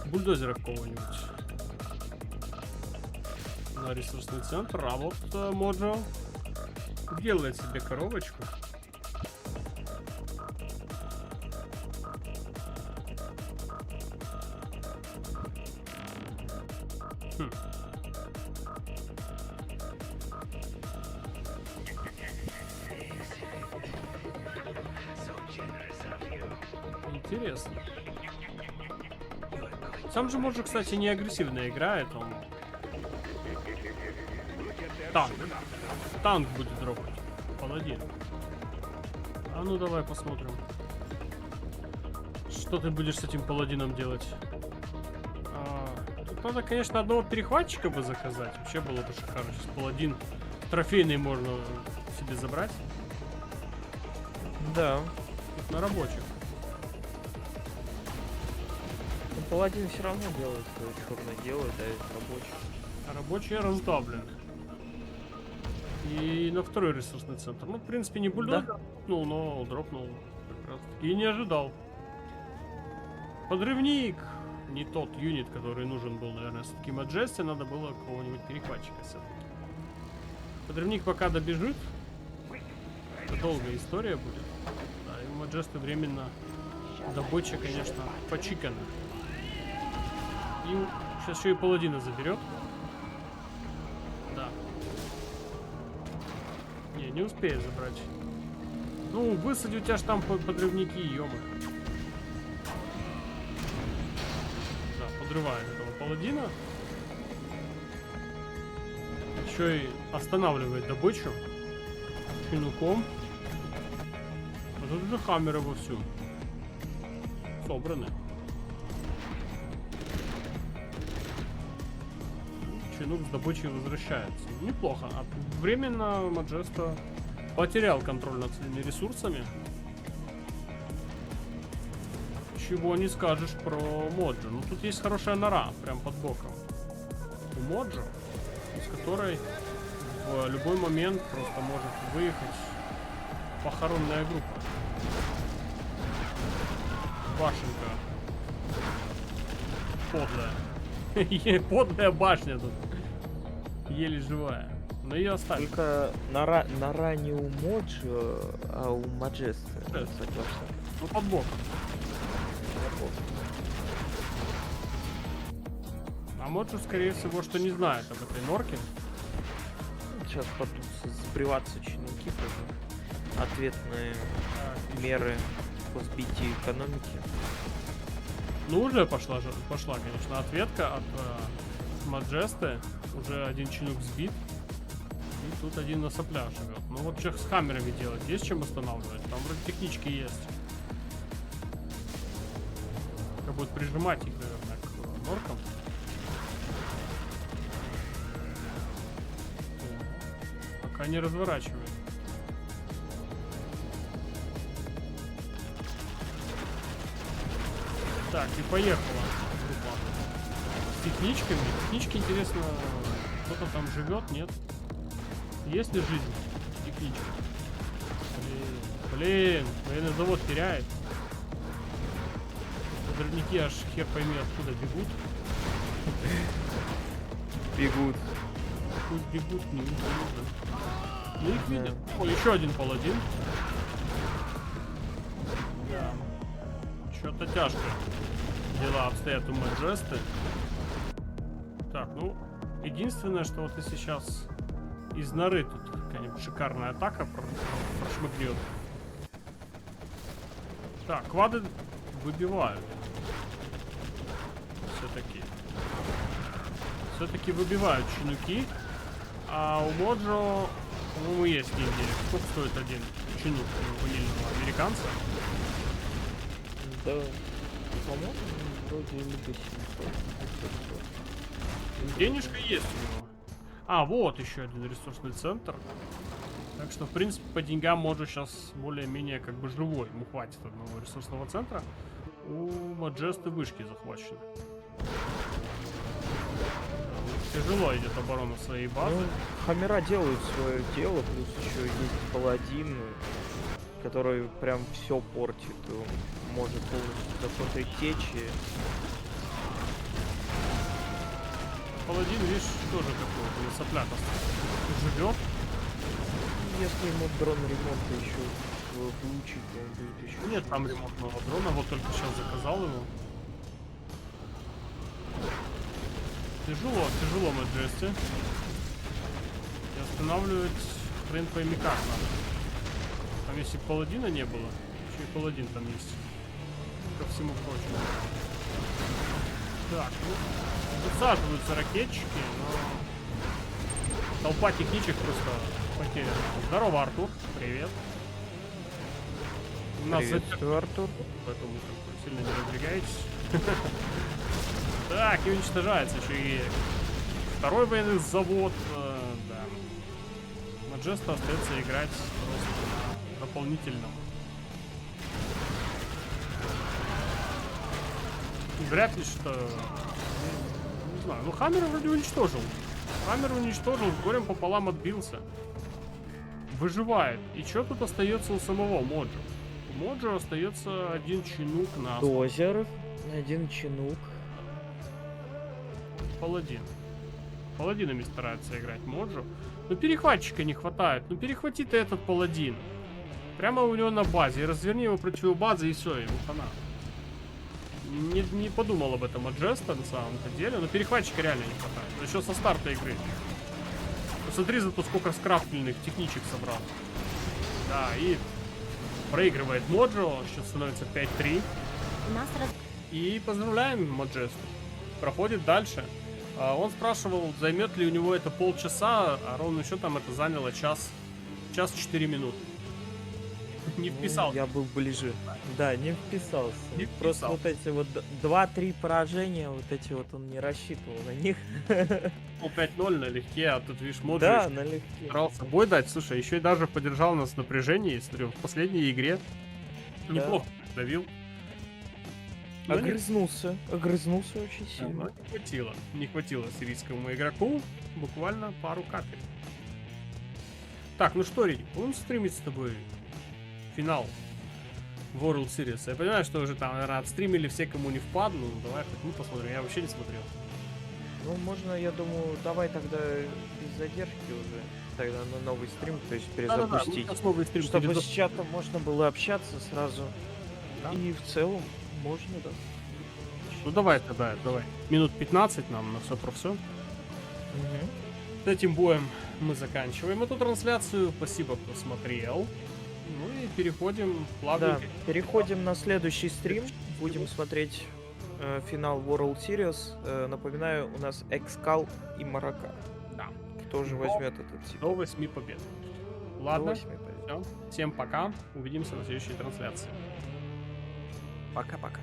бульдозера какого-нибудь на ресурсный центр. А вот Моджо делает себе коробочку. Хм. Интересно. Сам же Моджо, кстати, не агрессивно играет, он танк. Танк будет дропать. Паладин. А ну давай посмотрим. Что ты будешь с этим паладином делать? Тут надо, конечно, одного перехватчика бы заказать. Вообще было бы шикарно. Сейчас паладин трофейный можно себе забрать. Да. Тут на рабочих. Но паладин все равно делает свое черное дело, давит рабочий. А рабочие раздавлены. И на второй ресурсный центр. Ну, в принципе, не бульдозер, Да. дропнул, но дропнул как раз. И не ожидал. Подрывник. Не тот юнит, который нужен был, наверное, все-таки Маджесте. Надо было какого-нибудь перехватчика все-таки. Подрывник пока добежит. Это долгая история будет. Да, и у Маджесты временно добыча, конечно, почикана. И сейчас еще и паладина заберет. Да. Не успеет забрать. Ну, высади у тебя ж там подрывники, ёмы. Да, подрывает этого паладина. Еще и останавливает добычу. Чинуком. А тут уже хаммеры вовсю. Собраны. Чинук с добычей возвращается. Неплохо. А временно Маджеста потерял контроль над своими ресурсами. Чего не скажешь про Моджо. Ну тут есть хорошая нора, прям под боком. У Моджо, из которой в любой момент просто может выехать похоронная группа. Башенка. Подлая. Подлая башня тут. еле живая. Но ее оставили. Только на ранее у Моджо, а у Маджеста, Да. согласен. Ну, под боком. А Моджо, скорее всего, что не знает об этой норке. Сейчас пойдут сбриваться чинуки тоже. Ответные меры по сбитию экономики. Ну, уже пошла, конечно, ответка от Маджесты. Уже один чинук сбит. И тут один на соплях живет. Ну вот что с хаммерами делать? Есть чем останавливать? Там вроде технички есть. Как будет прижимать их, наверное, к норкам. Пока не разворачивают. Так, и поехала группа с техничками. Технички, интересно, кто-то там живет, нет? Есть ли жизнь техничка? Блин, военный завод теряет. Подрывники аж хер пойми откуда бегут. Бегут. Пусть бегут, не нужно. Ну их видят. О, еще один паладин. Да. Что-то тяжко. Дела обстоят у Маджесты. Так, ну, единственное, что вот если сейчас из норы тут какая-нибудь шикарная атака прошмыгнет. Так, квады выбивают. Все-таки выбивают чинуки. А у Моджо, по-моему, есть деньги. Сколько стоит один чинук ванильного американца? Да, по-моему, вроде либо 700. Денежка есть у него. А, вот еще один ресурсный центр. Так что, в принципе, по деньгам Моджо сейчас более-менее как бы живой. Ему хватит одного ресурсного центра. У Маджесты вышки захвачены. Тяжело идет оборона своей базы. Ну, хаммера делают свое дело, плюс еще есть паладин, который прям все портит. Он может полностью засмотреть течи. Паладин, видишь, тоже такой на соплях живет. Если ему дрон ремонта еще выучить, он будет еще. Нет там ремонтного дрона, вот только сейчас заказал его. Тяжело Маджесте. И останавливать хрен пойми как надо. Там если паладина не было, еще и паладин там есть. Ко всему прочему. Так, ну, высаживаются ракетчики, но толпа техничек просто потеряна. Здорово, Артур. Привет. Приветствую, Артур. Поэтому сильно не напрягайтесь. Так, и уничтожается еще и второй военный завод. Да. Маджеста остается играть просто на дополнительном. Вряд ли что... Не знаю, ну Хаммер вроде уничтожил. Хаммер уничтожил, с горем пополам отбился. Выживает. И что тут остается у самого Моджо? У Моджо остается один чинук на... Дозер, один чинук. Паладин. Паладинами старается играть Моджо. Но перехватчика не хватает. Ну перехвати ты этот паладин. Прямо у него на базе. И разверни его против его базы и все, ему хана. Не подумал об этом Маджеста на самом-то деле. Но перехватчика реально не хватает. Еще со старта игры. Посмотри зато сколько скрафтельных техничек собрал. Да, и проигрывает Моджо. Сейчас становится 5-3. И поздравляем Маджесту. Проходит дальше. Он спрашивал, займет ли у него это полчаса, а ровно счетом это заняло час 4 минуты. Не вписал. Ну, я был ближе. Да, не вписался. Не Просто вписал. вот эти вот 2-3 поражения, вот эти вот он не рассчитывал на них. Ну, 5-0 налегке, а тут, видишь, Моджо Да, налегке. старался бой дать. Слушай, еще и даже поддержал нас в напряжении. Смотрю, в последней игре Да. неплохо давил. Но не- Огрызнулся очень но сильно. не хватило сирийскому игроку буквально пару капель. Так, ну что, Рик, будем стримить с тобой финал World Series. Я понимаю, что уже там, наверное, отстримили все, кому не впадло. Ну, давай хоть мы посмотрим. Я вообще не смотрел. Ну, можно, я думаю, давай тогда без задержки уже. Тогда на новый стрим, то есть Да-да-да, мы перезапустить. сейчас новый стрим Чтобы перезап- с чатом можно было общаться сразу. Да. И в целом можно, да. Ну давай тогда, давай. Минут 15 нам на все про все. Мгм. С этим боем мы заканчиваем эту трансляцию. Спасибо, кто смотрел. Ну и переходим плавно. Да, переходим на следующий стрим. Будем смотреть финал World Series. Напоминаю, у нас Экскал и Марака. Да. Кто же До- возьмет этот титул? До 8 побед. До Ладно, 8 побед. все. Всем пока. Увидимся на следующей трансляции. Пока-пока.